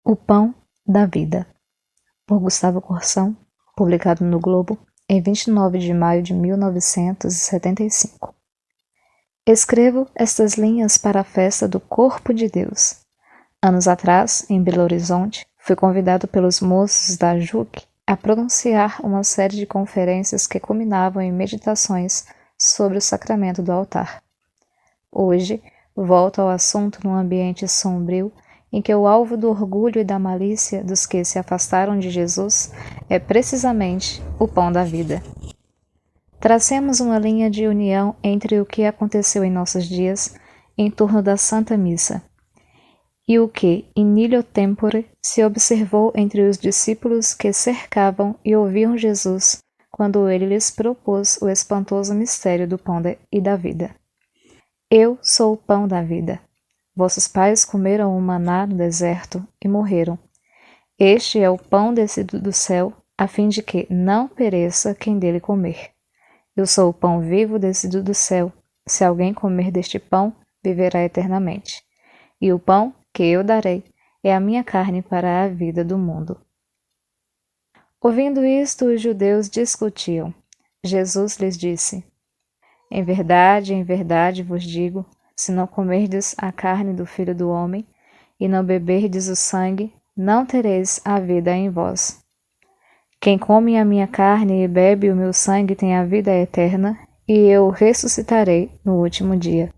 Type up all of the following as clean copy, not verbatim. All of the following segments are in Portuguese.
O Pão da Vida, por Gustavo Corsão, publicado no Globo em 29 de maio de 1975. Escrevo estas linhas para a festa do Corpo de Deus. Anos atrás, em Belo Horizonte, fui convidado pelos moços da JUC a pronunciar uma série de conferências que culminavam em meditações sobre o sacramento do altar. Hoje, volto ao assunto num ambiente sombrio em que o alvo do orgulho e da malícia dos que se afastaram de Jesus é precisamente o pão da vida. Tracemos uma linha de união entre o que aconteceu em nossos dias em torno da Santa Missa e o que, in illo tempore, se observou entre os discípulos que cercavam e ouviam Jesus quando ele lhes propôs o espantoso mistério do pão e da vida. Eu sou o pão da vida. Vossos pais comeram o maná no deserto e morreram. Este é o pão descido do céu, a fim de que não pereça quem dele comer. Eu sou o pão vivo descido do céu. Se alguém comer deste pão, viverá eternamente. E o pão que eu darei é a minha carne para a vida do mundo. Ouvindo isto, os judeus discutiam. Jesus lhes disse: em verdade vos digo, se não comerdes a carne do Filho do Homem, e não beberdes o sangue, não tereis a vida em vós. Quem come a minha carne e bebe o meu sangue tem a vida eterna, e eu ressuscitarei no último dia.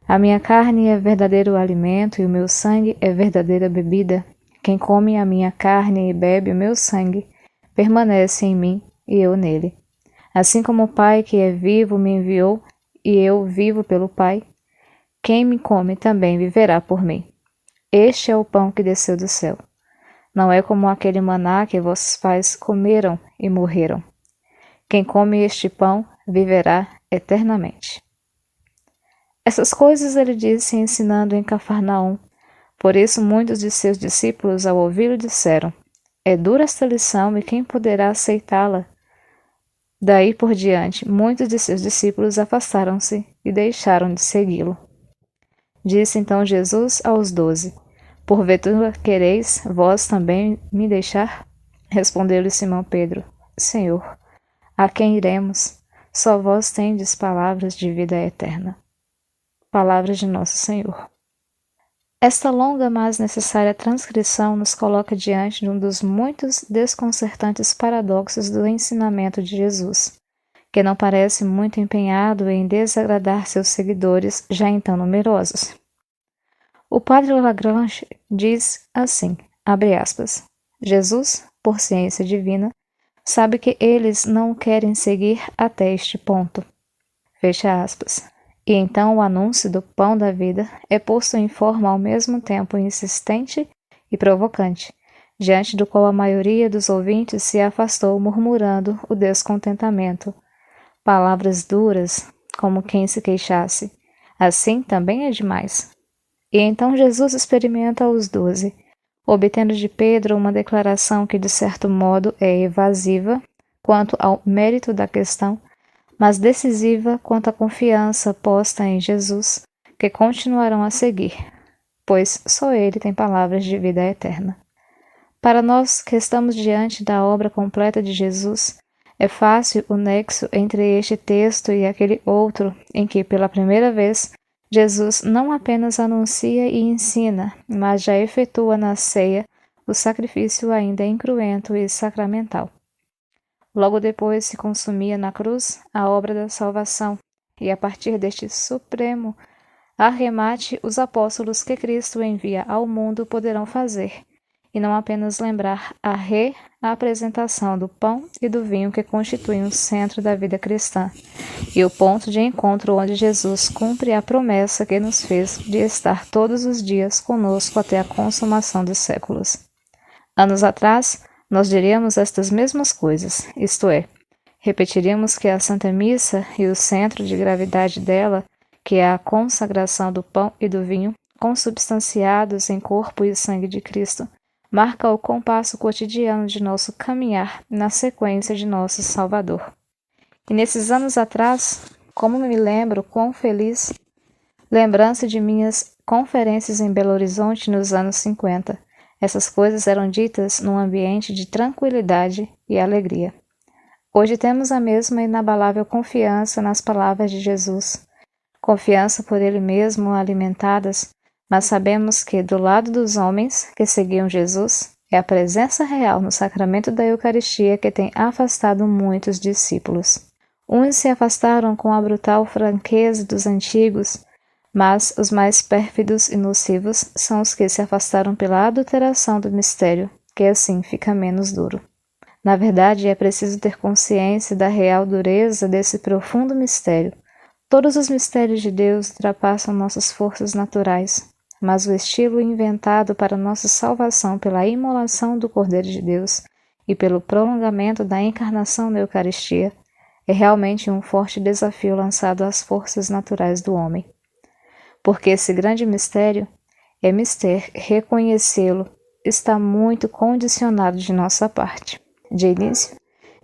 A minha carne é verdadeiro alimento, e o meu sangue é verdadeira bebida. Quem come a minha carne e bebe o meu sangue, permanece em mim, e eu nele. Assim como o Pai que é vivo me enviou, e eu vivo pelo Pai, quem me come também viverá por mim. Este é o pão que desceu do céu. Não é como aquele maná que vossos pais comeram e morreram. Quem come este pão viverá eternamente. Essas coisas ele disse ensinando em Cafarnaum. Por isso muitos de seus discípulos, ao ouvi-lo, disseram: é dura esta lição, e quem poderá aceitá-la? Daí por diante, muitos de seus discípulos afastaram-se e deixaram de segui-lo. Disse então Jesus aos 12: porventura quereis vós também me deixar? Respondeu-lhe Simão Pedro: Senhor, a quem iremos? Só vós tendes palavras de vida eterna. Palavras de nosso Senhor. Esta longa, mas necessária transcrição nos coloca diante de um dos muitos desconcertantes paradoxos do ensinamento de Jesus, que não parece muito empenhado em desagradar seus seguidores, já então numerosos. O padre Lagrange diz assim, abre aspas, Jesus, por ciência divina, sabe que eles não o querem seguir até este ponto. Fecha aspas. E então o anúncio do pão da vida é posto em forma ao mesmo tempo insistente e provocante, diante do qual a maioria dos ouvintes se afastou murmurando o descontentamento. Palavras duras, como quem se queixasse. Assim também é demais. E então Jesus experimenta os 12, obtendo de Pedro uma declaração que de certo modo é evasiva quanto ao mérito da questão, mas decisiva quanto à confiança posta em Jesus, que continuarão a seguir, pois só ele tem palavras de vida eterna. Para nós que estamos diante da obra completa de Jesus, é fácil o nexo entre este texto e aquele outro, em que, pela primeira vez, Jesus não apenas anuncia e ensina, mas já efetua na ceia o sacrifício ainda incruento e sacramental. Logo depois se consumia na cruz a obra da salvação, e a partir deste supremo arremate, os apóstolos que Cristo envia ao mundo poderão fazer, e não apenas lembrar a reapresentação do pão e do vinho que constituem o centro da vida cristã, e o ponto de encontro onde Jesus cumpre a promessa que nos fez de estar todos os dias conosco até a consumação dos séculos. Anos atrás, nós diríamos estas mesmas coisas, isto é, repetiríamos que a Santa Missa e o centro de gravidade dela, que é a consagração do pão e do vinho, consubstanciados em corpo e sangue de Cristo, marca o compasso cotidiano de nosso caminhar na sequência de nosso Salvador. E nesses anos atrás, como me lembro quão feliz, lembrança de minhas conferências em Belo Horizonte nos anos 50, Essas coisas eram ditas num ambiente de tranquilidade e alegria. Hoje temos a mesma inabalável confiança nas palavras de Jesus, confiança por Ele mesmo alimentadas, mas sabemos que do lado dos homens que seguiam Jesus, é a presença real no sacramento da Eucaristia que tem afastado muitos discípulos. Uns se afastaram com a brutal franqueza dos antigos, mas os mais pérfidos e nocivos são os que se afastaram pela adulteração do mistério, que assim fica menos duro. Na verdade, é preciso ter consciência da real dureza desse profundo mistério. Todos os mistérios de Deus ultrapassam nossas forças naturais, mas o estilo inventado para nossa salvação pela imolação do Cordeiro de Deus e pelo prolongamento da encarnação na Eucaristia é realmente um forte desafio lançado às forças naturais do homem. Porque esse grande mistério é mister reconhecê-lo está muito condicionado de nossa parte. De início,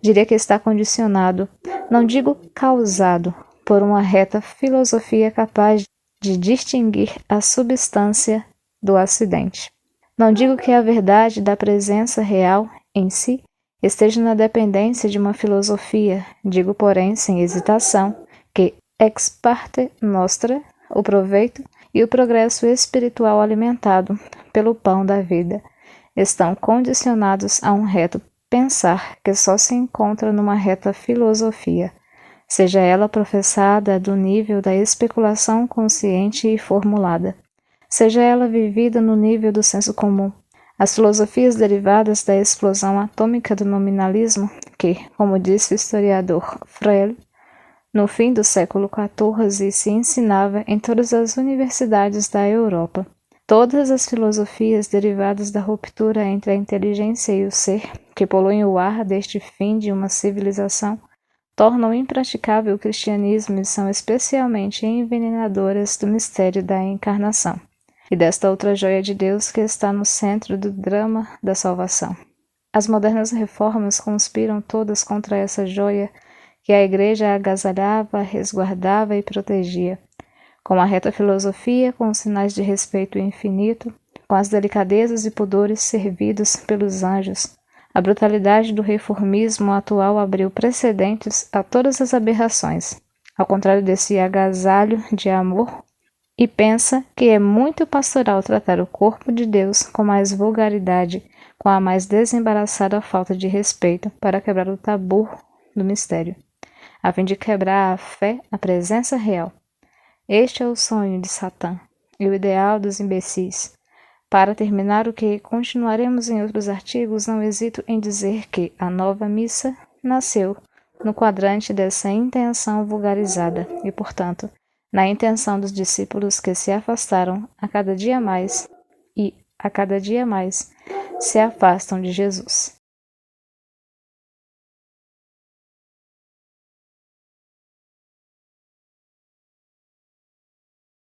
diria que está condicionado, não digo causado, por uma reta filosofia capaz de distinguir a substância do acidente. Não digo que a verdade da presença real em si esteja na dependência de uma filosofia, digo, porém, sem hesitação, que ex parte mostra o proveito e o progresso espiritual alimentado pelo pão da vida estão condicionados a um reto pensar que só se encontra numa reta filosofia, seja ela professada do nível da especulação consciente e formulada, seja ela vivida no nível do senso comum. As filosofias derivadas da explosão atômica do nominalismo, que, como disse o historiador Freire, no fim do século XIV se ensinava em todas as universidades da Europa. Todas as filosofias derivadas da ruptura entre a inteligência e o ser, que poluem o ar deste fim de uma civilização, tornam impraticável o cristianismo e são especialmente envenenadoras do mistério da encarnação e desta outra joia de Deus que está no centro do drama da salvação. As modernas reformas conspiram todas contra essa joia que a Igreja agasalhava, resguardava e protegia, com a reta filosofia, com os sinais de respeito infinito, com as delicadezas e pudores servidos pelos anjos. A brutalidade do reformismo atual abriu precedentes a todas as aberrações, ao contrário desse agasalho de amor, e pensa que é muito pastoral tratar o corpo de Deus com mais vulgaridade, com a mais desembaraçada falta de respeito, para quebrar o tabu do mistério, a fim de quebrar a fé, a presença real. Este é o sonho de Satã e o ideal dos imbecis. Para terminar o que continuaremos em outros artigos, não hesito em dizer que a nova missa nasceu no quadrante dessa intenção vulgarizada e, portanto, na intenção dos discípulos que se afastaram a cada dia mais e, a cada dia mais, se afastam de Jesus.